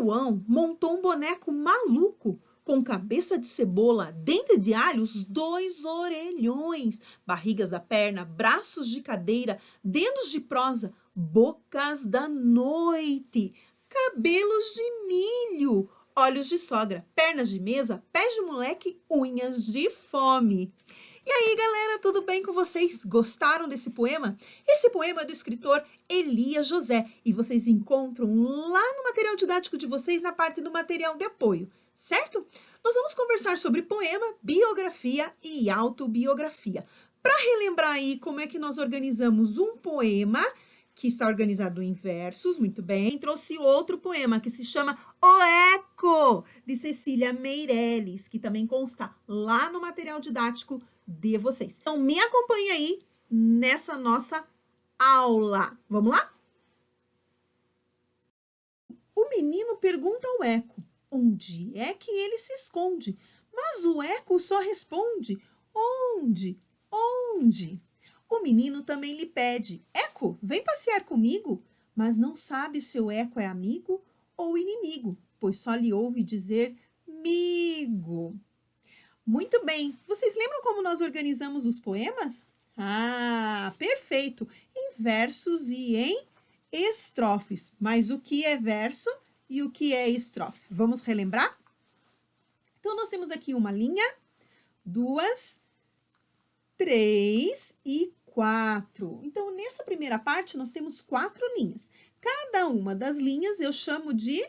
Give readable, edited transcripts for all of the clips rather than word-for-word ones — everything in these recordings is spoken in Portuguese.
João montou um boneco maluco, com cabeça de cebola, dente de alhos, 2 orelhões, barrigas da perna, braços de cadeira, dedos de prosa, bocas da noite, cabelos de milho, olhos de sogra, pernas de mesa, pés de moleque, unhas de fome. E aí, galera, tudo bem com vocês? Gostaram desse poema? Esse poema é do escritor Elias José e vocês encontram lá no material didático de vocês na parte do material de apoio, certo? Nós vamos conversar sobre poema, biografia e autobiografia. Para relembrar aí como é que nós organizamos um poema, que está organizado em versos, muito bem, trouxe outro poema que se chama O Eco, de Cecília Meirelles, que também consta lá no material didático de vocês. Então, me acompanhe aí nessa nossa aula. Vamos lá? O menino pergunta ao eco, onde é que ele se esconde? Mas o eco só responde, onde? Onde? O menino também lhe pede, eco, vem passear comigo? Mas não sabe se o eco é amigo ou inimigo, pois só lhe ouve dizer migo. Muito bem. Vocês lembram como nós organizamos os poemas? Ah, perfeito. Em versos e em estrofes. Mas o que é verso e o que é estrofe? Vamos relembrar? Então, nós temos aqui uma linha, 2, 3 e 4. Então, nessa primeira parte, nós temos 4 linhas. Cada uma das linhas eu chamo de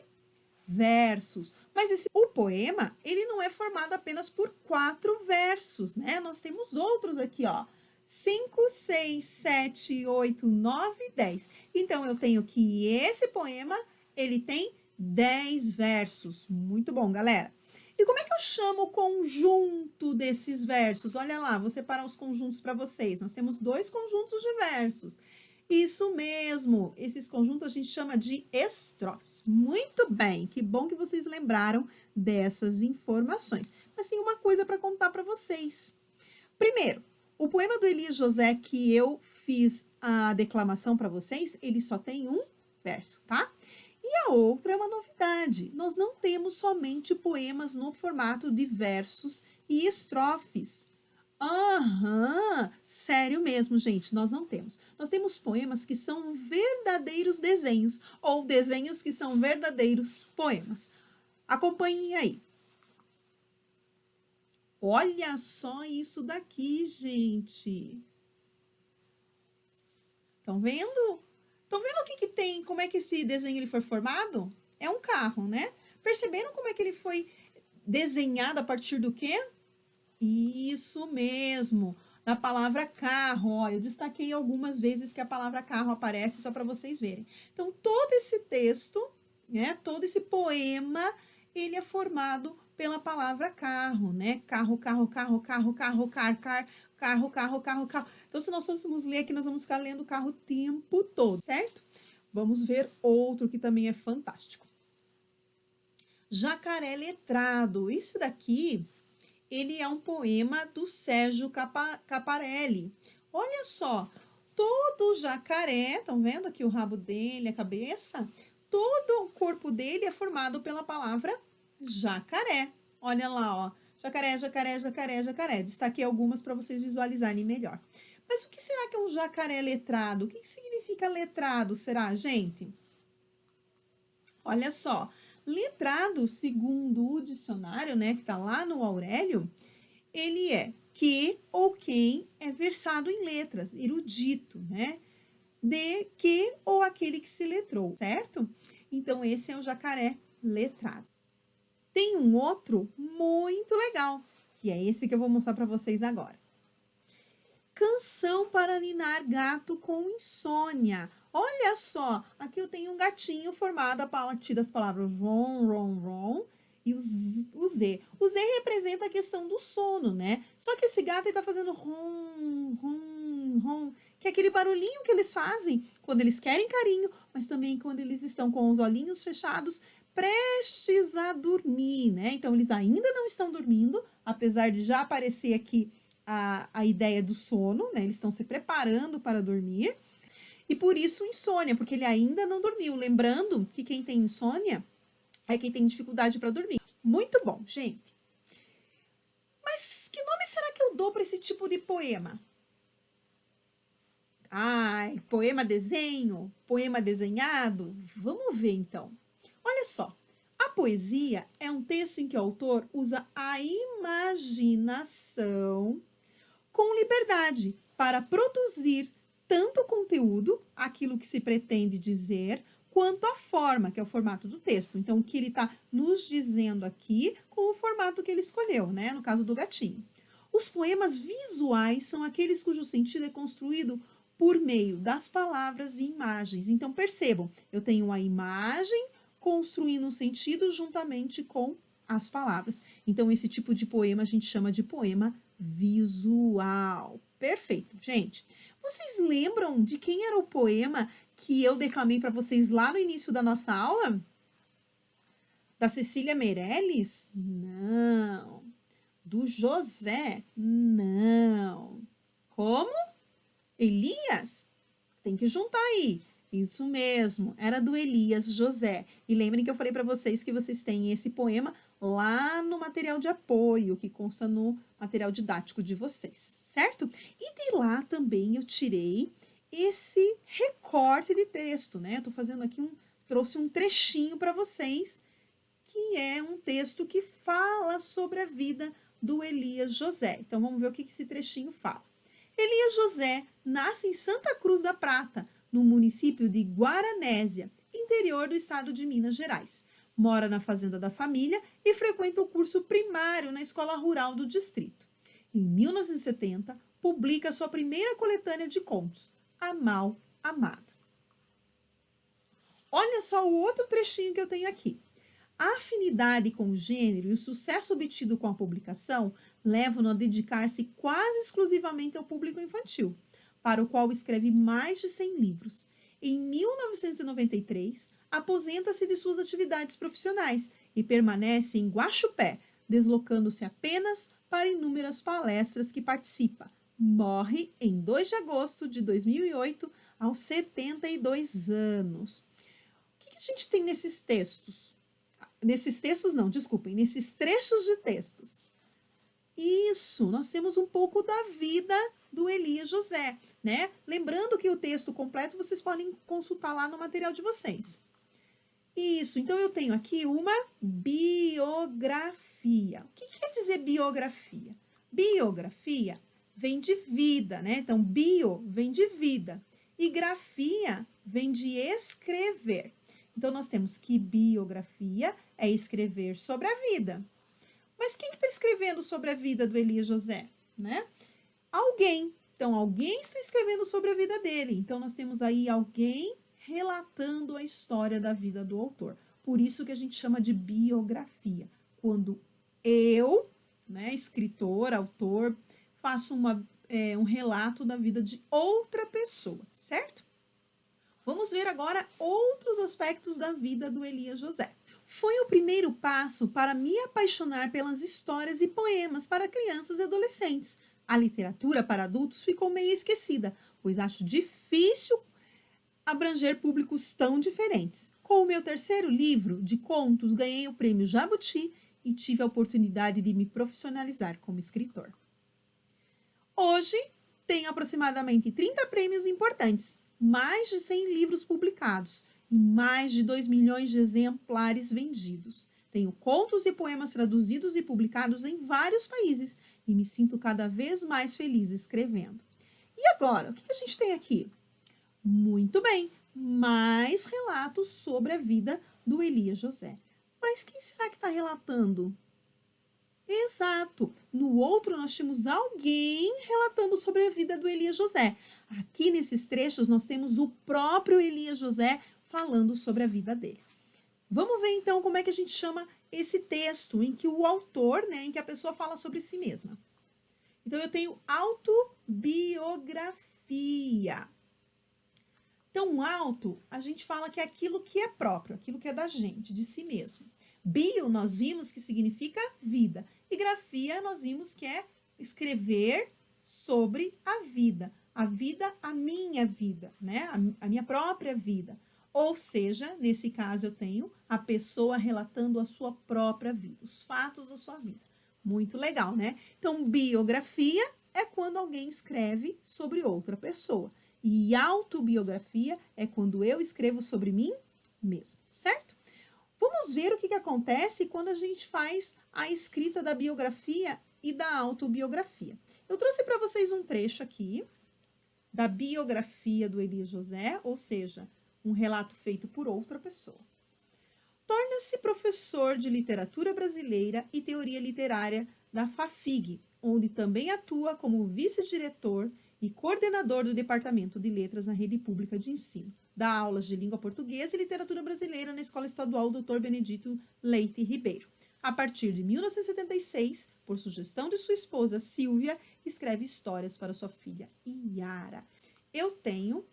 versos. Mas o poema, ele não é formado apenas por 4 versos, né? Nós temos outros aqui, ó. 5, 6, 7, 8, 9, 10. Então, eu tenho que esse poema, ele tem 10 versos. Muito bom, galera. E como é que eu chamo o conjunto desses versos? Olha lá, vou separar os conjuntos para vocês. Nós temos 2 conjuntos de versos. Isso mesmo, esses conjuntos a gente chama de estrofes. Muito bem, que bom que vocês lembraram dessas informações. Mas tem uma coisa para contar para vocês. Primeiro, o poema do Elias José que eu fiz a declamação para vocês, ele só tem um verso, tá? E a outra é uma novidade. Nós não temos somente poemas no formato de versos e estrofes. Aham, sério mesmo, gente, nós não temos. Nós temos poemas que são verdadeiros desenhos, ou desenhos que são verdadeiros poemas. Acompanhem aí. Olha só isso daqui, gente. Estão vendo? Estão vendo o que tem, como é que esse desenho ele foi formado? É um carro, né? Perceberam como é que ele foi desenhado a partir do quê? Isso mesmo, na palavra carro. Ó, eu destaquei algumas vezes que a palavra carro aparece só para vocês verem. Então, todo esse texto, né, todo esse poema, ele é formado pela palavra carro, né? Carro, carro, carro, carro, carro, carro, carro, carro, carro. Então, se nós fôssemos ler aqui, nós vamos ficar lendo carro o tempo todo, certo? Vamos ver outro que também é fantástico. Jacaré Letrado. Esse daqui, ele é um poema do Sérgio Caparelli. Olha só, todo jacaré, estão vendo aqui o rabo dele, a cabeça? Todo o corpo dele é formado pela palavra jacaré. Olha lá, ó. Jacaré, jacaré, jacaré, jacaré. Destaquei algumas para vocês visualizarem melhor. Mas o que será que é um jacaré letrado? O que significa letrado, será, gente? Olha só, letrado, segundo o dicionário, né, que está lá no Aurélio, ele é que ou quem é versado em letras, erudito, né? De que ou aquele que se letrou, certo? Então, esse é o jacaré letrado. Tem um outro muito legal, que é esse que eu vou mostrar para vocês agora. Canção para ninar gato com insônia. Olha só, aqui eu tenho um gatinho formado a partir das palavras ron, ron, ron e o Z. O Z representa a questão do sono, né? Só que esse gato está fazendo ron, ron, ron, que é aquele barulhinho que eles fazem quando eles querem carinho, mas também quando eles estão com os olhinhos fechados, prestes a dormir, né? Então, eles ainda não estão dormindo, apesar de já aparecer aqui a ideia do sono, né? Eles estão se preparando para dormir. E por isso insônia, porque ele ainda não dormiu. Lembrando que quem tem insônia É quem tem dificuldade para dormir. Muito bom, gente. Mas que nome será que eu dou para esse tipo de poema? Ai, poema desenho? Poema desenhado? Vamos ver então. Olha só. A poesia é um texto em que o autor usa a imaginação com liberdade para produzir tanto o conteúdo, aquilo que se pretende dizer, quanto a forma, que é o formato do texto. Então, o que ele está nos dizendo aqui com o formato que ele escolheu, né? No caso do gatinho. Os poemas visuais são aqueles cujo sentido é construído por meio das palavras e imagens. Então, percebam, eu tenho a imagem construindo um sentido juntamente com as palavras. Então, esse tipo de poema a gente chama de poema visual. Perfeito, gente. Vocês lembram de quem era o poema que eu declamei para vocês lá no início da nossa aula? Da Cecília Meirelles? Não. Do José? Não. Como? Elias? Tem que juntar aí. Isso mesmo, era do Elias José. E lembrem que eu falei para vocês que vocês têm esse poema lá no material de apoio, que consta no material didático de vocês, certo? E de lá também eu tirei esse recorte de texto, né? Eu tô fazendo aqui trouxe um trechinho para vocês, que é um texto que fala sobre a vida do Elias José. Então vamos ver o que esse trechinho fala. Elias José nasce em Santa Cruz da Prata, no município de Guaranésia, interior do estado de Minas Gerais. Mora na fazenda da família e frequenta o curso primário na escola rural do distrito. Em 1970, publica sua primeira coletânea de contos, A Mal Amada. Olha só o outro trechinho que eu tenho aqui. A afinidade com o gênero e o sucesso obtido com a publicação levam-no a dedicar-se quase exclusivamente ao público infantil, para o qual escreve mais de 100 livros. Em 1993, aposenta-se de suas atividades profissionais e permanece em Guaxupé, deslocando-se apenas para inúmeras palestras que participa. Morre em 2 de agosto de 2008, aos 72 anos. O que a gente tem nesses textos? Nesses textos não, desculpem, nesses trechos de textos. Isso, nós temos um pouco da vida do Elias José, né? Lembrando que o texto completo vocês podem consultar lá no material de vocês. Isso, então eu tenho aqui uma biografia. O que quer dizer biografia? Biografia vem de vida, né? Então, bio vem de vida e grafia vem de escrever. Então, nós temos que biografia é escrever sobre a vida. Mas quem está escrevendo sobre a vida do Elias José? Né? Alguém. Então, alguém está escrevendo sobre a vida dele. Então, nós temos aí alguém relatando a história da vida do autor. Por isso que a gente chama de biografia. Quando eu, né, escritor, autor, faço um relato da vida de outra pessoa, certo? Vamos ver agora outros aspectos da vida do Elias José. Foi o primeiro passo para me apaixonar pelas histórias e poemas para crianças e adolescentes. A literatura para adultos ficou meio esquecida, pois acho difícil abranger públicos tão diferentes. Com o meu terceiro livro de contos, ganhei o prêmio Jabuti e tive a oportunidade de me profissionalizar como escritor. Hoje, tenho aproximadamente 30 prêmios importantes, mais de 100 livros publicados e mais de 2 milhões de exemplares vendidos. Tenho contos e poemas traduzidos e publicados em vários países e me sinto cada vez mais feliz escrevendo. E agora, o que a gente tem aqui? Muito bem, mais relatos sobre a vida do Elias José. Mas quem será que está relatando? Exato. No outro, nós temos alguém relatando sobre a vida do Elias José. Aqui nesses trechos, nós temos o próprio Elias José falando sobre a vida dele. Vamos ver então como é que a gente chama esse texto em que o autor, né, em que a pessoa fala sobre si mesma. Então, eu tenho autobiografia. Então, auto, a gente fala que é aquilo que é próprio, aquilo que é da gente, de si mesmo. Bio, nós vimos que significa vida. E grafia, nós vimos que é escrever sobre a vida, a minha vida, né? A minha própria vida. Ou seja, nesse caso eu tenho a pessoa relatando a sua própria vida, os fatos da sua vida. Muito legal, né? Então, biografia é quando alguém escreve sobre outra pessoa. E autobiografia é quando eu escrevo sobre mim mesmo, certo? Vamos ver o que acontece quando a gente faz a escrita da biografia e da autobiografia. Eu trouxe para vocês um trecho aqui da biografia do Elias José, ou seja, um relato feito por outra pessoa. Torna-se professor de literatura brasileira e teoria literária da FAFIG, onde também atua como vice-diretor e coordenador do Departamento de Letras na Rede Pública de Ensino. Dá aulas de língua portuguesa e literatura brasileira na Escola Estadual Dr. Benedito Leite Ribeiro. A partir de 1976, por sugestão de sua esposa Silvia, escreve histórias para sua filha Yara. Eu tenho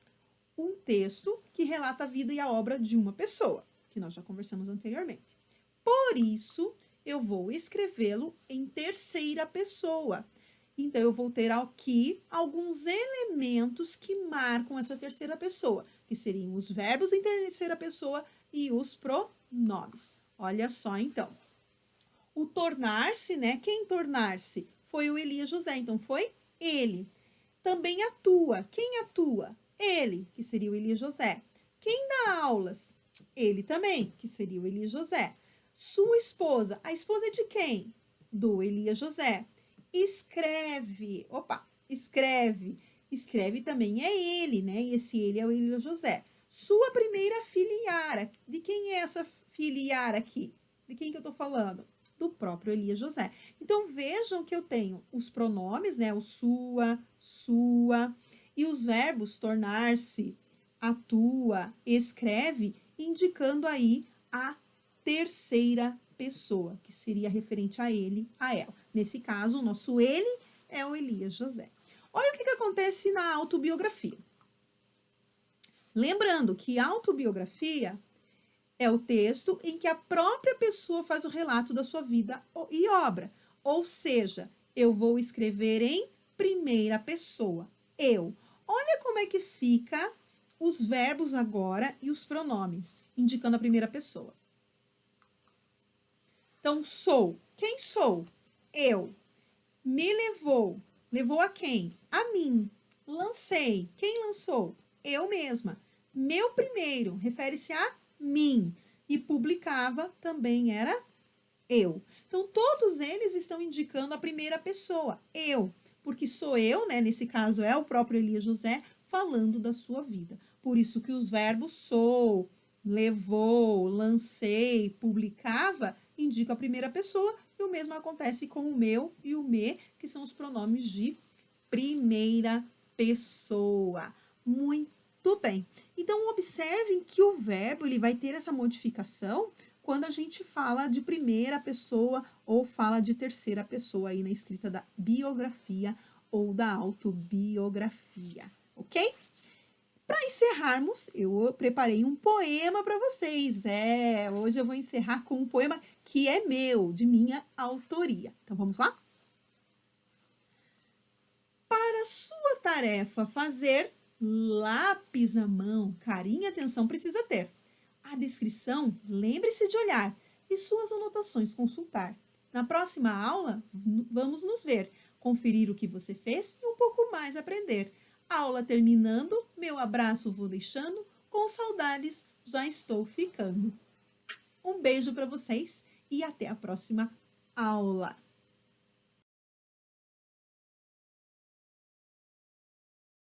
um texto que relata a vida e a obra de uma pessoa, que nós já conversamos anteriormente. Por isso, eu vou escrevê-lo em terceira pessoa. Então, eu vou ter aqui alguns elementos que marcam essa terceira pessoa, que seriam os verbos em terceira pessoa e os pronomes. Olha só, então. O tornar-se, né? Quem tornar-se? Foi o Elias José, então foi ele. Também atua. Quem atua? Ele, que seria o Elias José. Quem dá aulas? Ele também, que seria o Elias José. Sua esposa. A esposa é de quem? Do Elias José. Escreve. Escreve. Escreve também é ele, né? E esse ele é o Elias José. Sua primeira filha Yara. De quem é essa filha Yara aqui? De quem que eu tô falando? Do próprio Elias José. Então, vejam que eu tenho os pronomes, né? O sua, e os verbos tornar-se, atua, escreve, indicando aí a terceira pessoa, que seria referente a ele, a ela. Nesse caso, o nosso ele é o Elias José. Olha o que acontece na autobiografia. Lembrando que autobiografia é o texto em que a própria pessoa faz o relato da sua vida e obra. Ou seja, eu vou escrever em primeira pessoa. Eu. Olha como é que fica os verbos agora e os pronomes, indicando a primeira pessoa. Então, sou. Quem sou? Eu. Me levou. Levou a quem? A mim. Lancei. Quem lançou? Eu mesma. Meu primeiro refere-se a mim. E publicava também era eu. Então, todos eles estão indicando a primeira pessoa, eu. Porque sou eu, né? Nesse caso é o próprio Elias José falando da sua vida. Por isso que os verbos sou, levou, lancei, publicava, indicam a primeira pessoa. E o mesmo acontece com o meu e o me, que são os pronomes de primeira pessoa. Muito bem. Então, observem que o verbo ele vai ter essa modificação quando a gente fala de primeira pessoa ou fala de terceira pessoa aí na escrita da biografia ou da autobiografia, ok? Para encerrarmos, eu preparei um poema para vocês. Hoje eu vou encerrar com um poema que é meu, de minha autoria. Então, vamos lá? Para sua tarefa fazer, lápis na mão, carinho e atenção precisa ter. A descrição, lembre-se de olhar e suas anotações consultar. Na próxima aula, vamos nos ver, conferir o que você fez e um pouco mais aprender. Aula terminando, meu abraço vou deixando, com saudades já estou ficando. Um beijo para vocês e até a próxima aula.